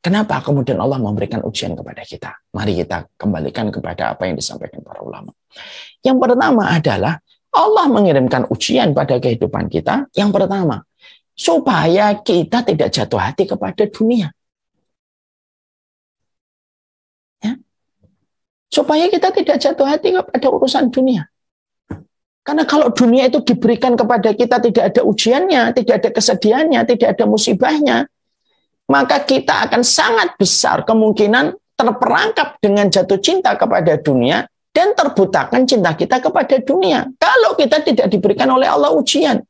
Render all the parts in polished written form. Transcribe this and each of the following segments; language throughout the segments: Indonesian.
Kenapa kemudian Allah memberikan ujian kepada kita? Mari kita kembalikan kepada apa yang disampaikan para ulama. Yang pertama adalah Allah mengirimkan ujian pada kehidupan kita. Yang pertama, supaya kita tidak jatuh hati kepada dunia. Ya? Supaya kita tidak jatuh hati kepada urusan dunia. Karena kalau dunia itu diberikan kepada kita tidak ada ujiannya, tidak ada kesedihannya, tidak ada musibahnya, maka kita akan sangat besar kemungkinan terperangkap dengan jatuh cinta kepada dunia dan terbutakan cinta kita kepada dunia. Kalau kita tidak diberikan oleh Allah ujian.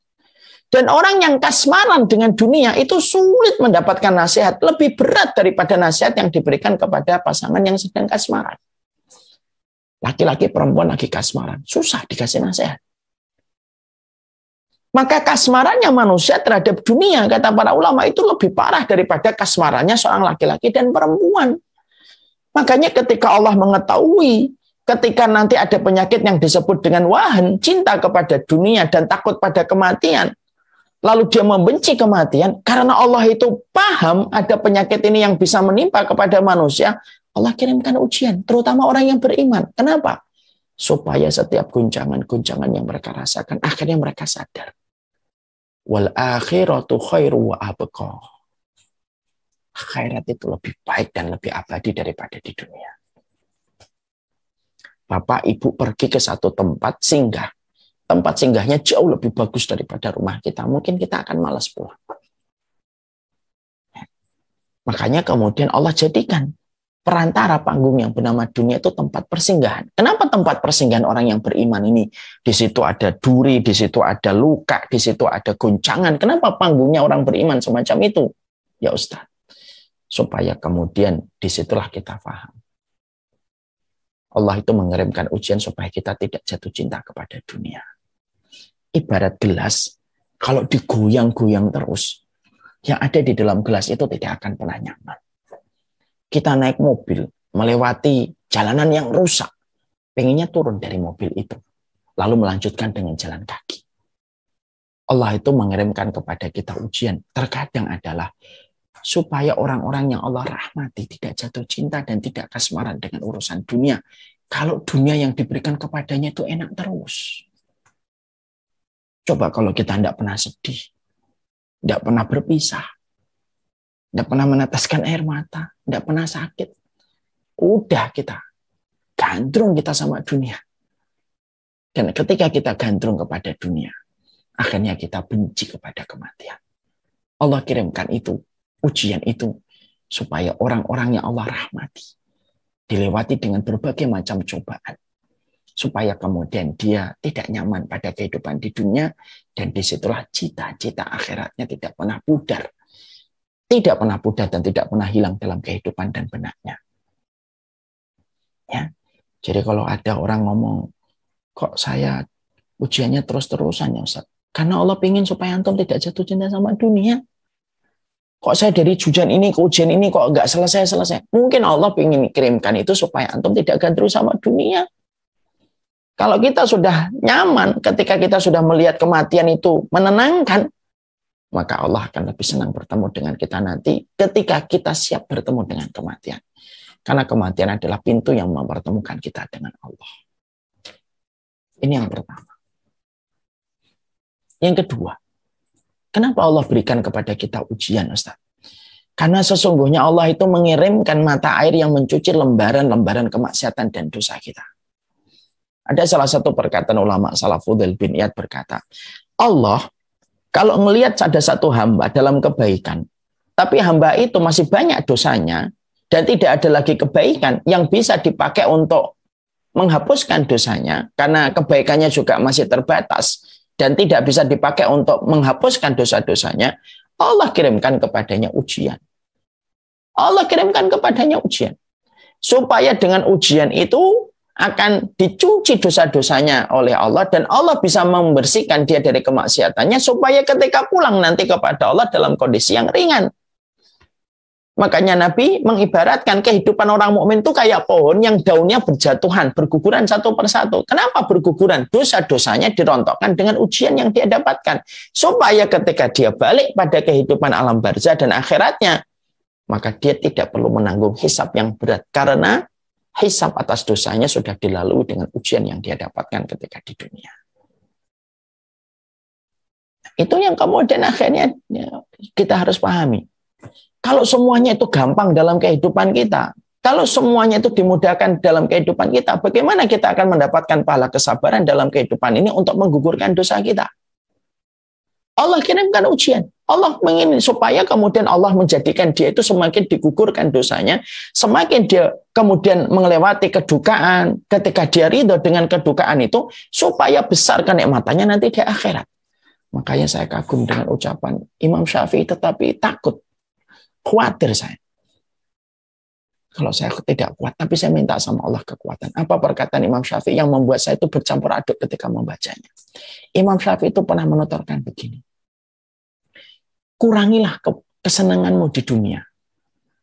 Dan orang yang kasmaran dengan dunia itu sulit mendapatkan nasihat. Lebih berat daripada nasihat yang diberikan kepada pasangan yang sedang kasmaran. Laki-laki perempuan lagi kasmaran. Susah dikasih nasihat. Maka kasmarannya manusia terhadap dunia, kata para ulama, itu lebih parah daripada kasmarannya seorang laki-laki dan perempuan. Makanya ketika Allah mengetahui, ketika nanti ada penyakit yang disebut dengan wahan, cinta kepada dunia dan takut pada kematian, lalu dia membenci kematian, karena Allah itu paham ada penyakit ini yang bisa menimpa kepada manusia, Allah kirimkan ujian, terutama orang yang beriman. Kenapa? Supaya setiap guncangan-guncangan yang mereka rasakan, akhirnya mereka sadar. Wal akhiratu khairu wa abqa. Akhirat itu lebih baik dan lebih abadi daripada di dunia. Bapak ibu pergi ke satu tempat singgah. Tempat singgahnya jauh lebih bagus daripada rumah kita. Mungkin kita akan malas pulang. Makanya kemudian Allah jadikan perantara panggung yang bernama dunia itu tempat persinggahan. Kenapa tempat persinggahan orang yang beriman ini? Di situ ada duri, di situ ada luka, di situ ada goncangan. Kenapa panggungnya orang beriman semacam itu? Ya Ustaz, supaya kemudian disitulah kita paham. Allah itu mengirimkan ujian supaya kita tidak jatuh cinta kepada dunia. Ibarat gelas, kalau digoyang-goyang terus, yang ada di dalam gelas itu tidak akan pernah nyaman. Kita naik mobil, melewati jalanan yang rusak, pengennya turun dari mobil itu, lalu melanjutkan dengan jalan kaki. Allah itu mengirimkan kepada kita ujian, terkadang adalah supaya orang-orang yang Allah rahmati tidak jatuh cinta dan tidak kasmaran dengan urusan dunia. Kalau dunia yang diberikan kepadanya itu enak terus. Coba kalau kita tidak pernah sedih, tidak pernah berpisah, tidak pernah meneteskan air mata, tidak pernah sakit. Udah kita gandrung kita sama dunia. Dan ketika kita gandrung kepada dunia, akhirnya kita benci kepada kematian. Allah kirimkan itu, ujian itu, supaya orang-orang yang Allah rahmati, dilewati dengan berbagai macam cobaan. Supaya kemudian dia tidak nyaman pada kehidupan di dunia, dan disitulah cita-cita akhiratnya tidak pernah pudar. Tidak pernah pudar dan tidak pernah hilang dalam kehidupan dan benaknya. Ya. Jadi kalau ada orang ngomong, kok saya ujiannya terus-terusan ya Ustaz? Karena Allah ingin supaya antum tidak jatuh cinta sama dunia. Kok saya dari ujian ini ke ujian ini kok nggak selesai-selesai? Mungkin Allah ingin kirimkan itu supaya antum tidak gandrung sama dunia. Kalau kita sudah nyaman, ketika kita sudah melihat kematian itu menenangkan, maka Allah akan lebih senang bertemu dengan kita nanti ketika kita siap bertemu dengan kematian. Karena kematian adalah pintu yang mempertemukan kita dengan Allah. Ini yang pertama. Yang kedua, kenapa Allah berikan kepada kita ujian, Ustaz? Karena sesungguhnya Allah itu mengirimkan mata air yang mencuci lembaran-lembaran kemaksiatan dan dosa kita. Ada salah satu perkataan ulama Salafuddin bin Iyad berkata, Allah kalau melihat ada satu hamba dalam kebaikan, tapi hamba itu masih banyak dosanya, dan tidak ada lagi kebaikan yang bisa dipakai untuk menghapuskan dosanya, karena kebaikannya juga masih terbatas, dan tidak bisa dipakai untuk menghapuskan dosa-dosanya, Allah kirimkan kepadanya ujian. Allah kirimkan kepadanya ujian. Supaya dengan ujian itu akan dicuci dosa-dosanya oleh Allah, dan Allah bisa membersihkan dia dari kemaksiatannya supaya ketika pulang nanti kepada Allah dalam kondisi yang ringan. Makanya Nabi mengibaratkan kehidupan orang mukmin itu kayak pohon yang daunnya berjatuhan, berguguran satu persatu. Kenapa berguguran? Dosa-dosanya dirontokkan dengan ujian yang dia dapatkan. Supaya ketika dia balik pada kehidupan alam barzah dan akhiratnya, maka dia tidak perlu menanggung hisab yang berat karena hisab atas dosanya sudah dilalui dengan ujian yang dia dapatkan ketika di dunia. Itu yang kemudian akhirnya kita harus pahami. Kalau semuanya itu gampang dalam kehidupan kita, kalau semuanya itu dimudahkan dalam kehidupan kita, bagaimana kita akan mendapatkan pahala kesabaran dalam kehidupan ini untuk menggugurkan dosa kita? Allah kirimkan ujian. Allah ingin supaya kemudian Allah menjadikan dia itu semakin digugurkan dosanya, semakin dia kemudian melewati kedukaan, ketika dia ridho dengan kedukaan itu, supaya besar kenikmatannya nanti di akhirat. Makanya saya kagum dengan ucapan Imam Syafi'i, tetapi takut, khawatir saya. Kalau saya tidak kuat, tapi saya minta sama Allah kekuatan. Apa perkataan Imam Syafi'i yang membuat saya itu bercampur aduk ketika membacanya? Imam Syafi'i itu pernah menuturkan begini. Kurangilah kesenanganmu di dunia,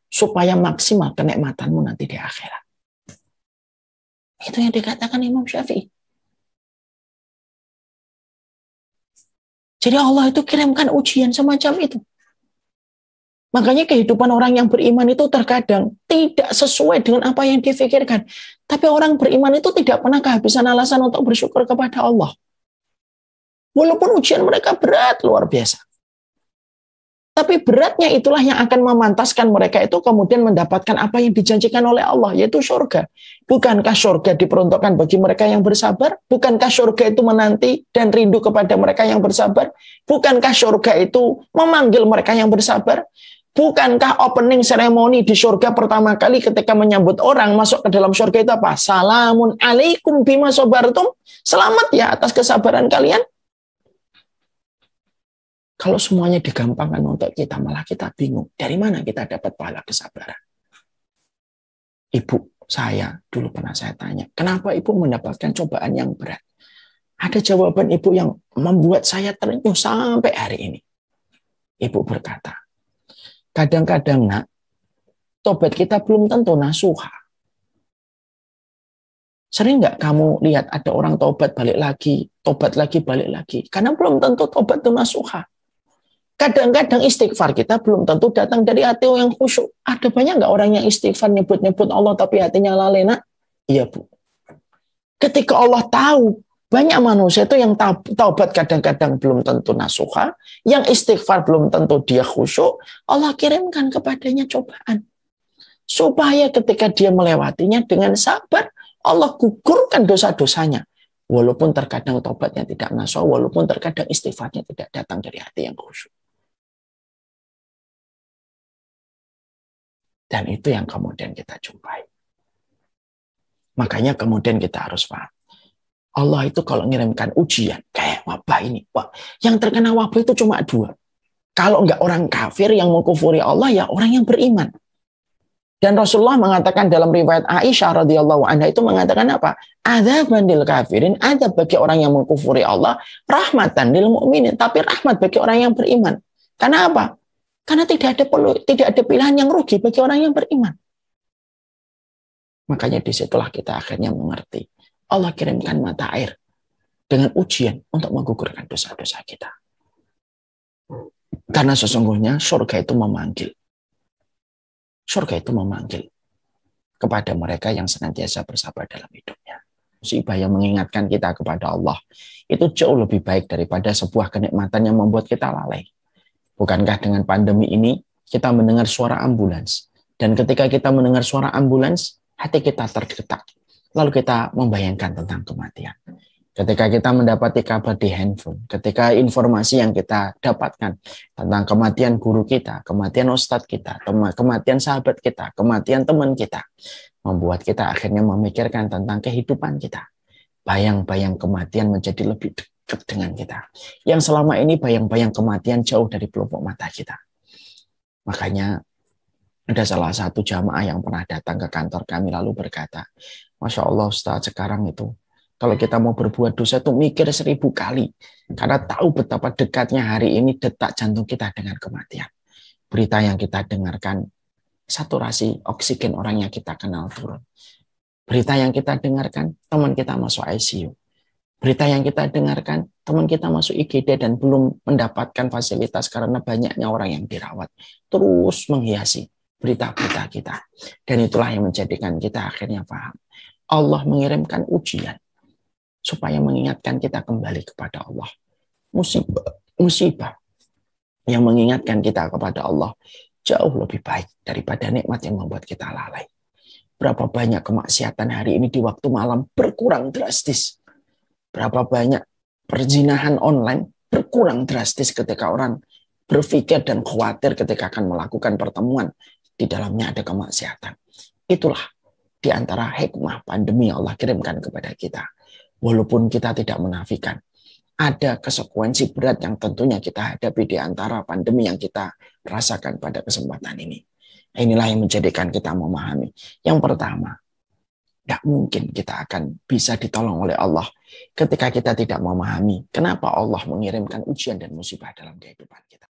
supaya maksimal kenikmatanmu nanti di akhirat. Itu yang dikatakan Imam Syafi'i. Jadi Allah itu kirimkan ujian semacam itu. Makanya kehidupan orang yang beriman itu terkadang tidak sesuai dengan apa yang difikirkan. Tapi orang beriman itu tidak pernah kehabisan alasan untuk bersyukur kepada Allah. Walaupun ujian mereka berat luar biasa. Tapi beratnya itulah yang akan memantaskan mereka itu kemudian mendapatkan apa yang dijanjikan oleh Allah, yaitu surga. Bukankah surga diperuntukkan bagi mereka yang bersabar? Bukankah surga itu menanti dan rindu kepada mereka yang bersabar? Bukankah surga itu memanggil mereka yang bersabar? Bukankah opening ceremony di surga pertama kali ketika menyambut orang masuk ke dalam surga itu apa? Salamun alaikum bima sabartum. Selamat ya atas kesabaran kalian. Kalau semuanya digampangkan untuk kita, malah kita bingung. Dari mana kita dapat pahala kesabaran? Ibu saya, dulu pernah saya tanya, kenapa ibu mendapatkan cobaan yang berat? Ada jawaban ibu yang membuat saya terenyuh sampai hari ini. Ibu berkata, kadang-kadang nak, tobat kita belum tentu nasuha. Sering nggak kamu lihat ada orang tobat balik lagi, balik lagi? Karena belum tentu tobat itu nasuha. Kadang-kadang istighfar kita belum tentu datang dari hati yang khusyuk. Ada banyak nggak orang yang istighfar nyebut-nyebut Allah tapi hatinya lalai, nak? Iya, Bu. Ketika Allah tahu banyak manusia itu yang taubat kadang-kadang belum tentu nasuha, yang istighfar belum tentu dia khusyuk, Allah kirimkan kepadanya cobaan. Supaya ketika dia melewatinya dengan sabar, Allah gugurkan dosa-dosanya. Walaupun terkadang taubatnya tidak nasuha, walaupun terkadang istighfarnya tidak datang dari hati yang khusyuk. Dan itu yang kemudian kita jumpai. Makanya kemudian kita harus paham. Allah itu kalau mengirimkan ujian, kayak wabah ini. Yang terkena wabah itu cuma dua. Kalau enggak orang kafir yang mengkufuri Allah, ya orang yang beriman. Dan Rasulullah mengatakan dalam riwayat Aisyah radhiyallahu anha itu mengatakan apa? Adzaban lil kafirin, ada bagi orang yang mengkufuri Allah, rahmatan lil mukminin, tapi rahmat bagi orang yang beriman. Karena apa? Karena tidak ada pilihan yang rugi bagi orang yang beriman. Makanya disitulah kita akhirnya mengerti. Allah kirimkan mata air dengan ujian untuk menggugurkan dosa-dosa kita. Karena sesungguhnya surga itu memanggil. Surga itu memanggil kepada mereka yang senantiasa bersabar dalam hidupnya. Musibah yang mengingatkan kita kepada Allah itu jauh lebih baik daripada sebuah kenikmatan yang membuat kita lalai. Bukankah dengan pandemi ini kita mendengar suara ambulans? Dan ketika kita mendengar suara ambulans, hati kita tergetak. Lalu kita membayangkan tentang kematian. Ketika kita mendapati kabar di handphone, ketika informasi yang kita dapatkan tentang kematian guru kita, kematian ustadz kita, kematian sahabat kita, kematian teman kita, membuat kita akhirnya memikirkan tentang kehidupan kita. Bayang-bayang kematian menjadi lebih dekat dengan kita. Yang selama ini bayang-bayang kematian jauh dari pelupuk mata kita. Makanya ada salah satu jamaah yang pernah datang ke kantor kami lalu berkata, Masya Allah Ustaz, sekarang itu kalau kita mau berbuat dosa itu mikir 1000 kali. Karena tahu betapa dekatnya hari ini detak jantung kita dengan kematian. Berita yang kita dengarkan, saturasi oksigen orang yang kita kenal turun. Berita yang kita dengarkan, teman kita masuk ICU. Berita yang kita dengarkan, teman kita masuk IGD dan belum mendapatkan fasilitas karena banyaknya orang yang dirawat. Terus menghiasi berita-berita kita. Dan itulah yang menjadikan kita akhirnya paham. Allah mengirimkan ujian supaya mengingatkan kita kembali kepada Allah. Musibah yang mengingatkan kita kepada Allah jauh lebih baik daripada nikmat yang membuat kita lalai. Berapa banyak kemaksiatan hari ini di waktu malam berkurang drastis. Berapa banyak perzinahan online berkurang drastis ketika orang berpikir dan khawatir ketika akan melakukan pertemuan. Di dalamnya ada kemaksiatan. Itulah di antara hikmah pandemi yang Allah kirimkan kepada kita. Walaupun kita tidak menafikan, ada konsekuensi berat yang tentunya kita hadapi di antara pandemi yang kita rasakan pada kesempatan ini. Inilah yang menjadikan kita memahami. Yang pertama, tidak mungkin kita akan bisa ditolong oleh Allah ketika kita tidak memahami kenapa Allah mengirimkan ujian dan musibah dalam kehidupan kita.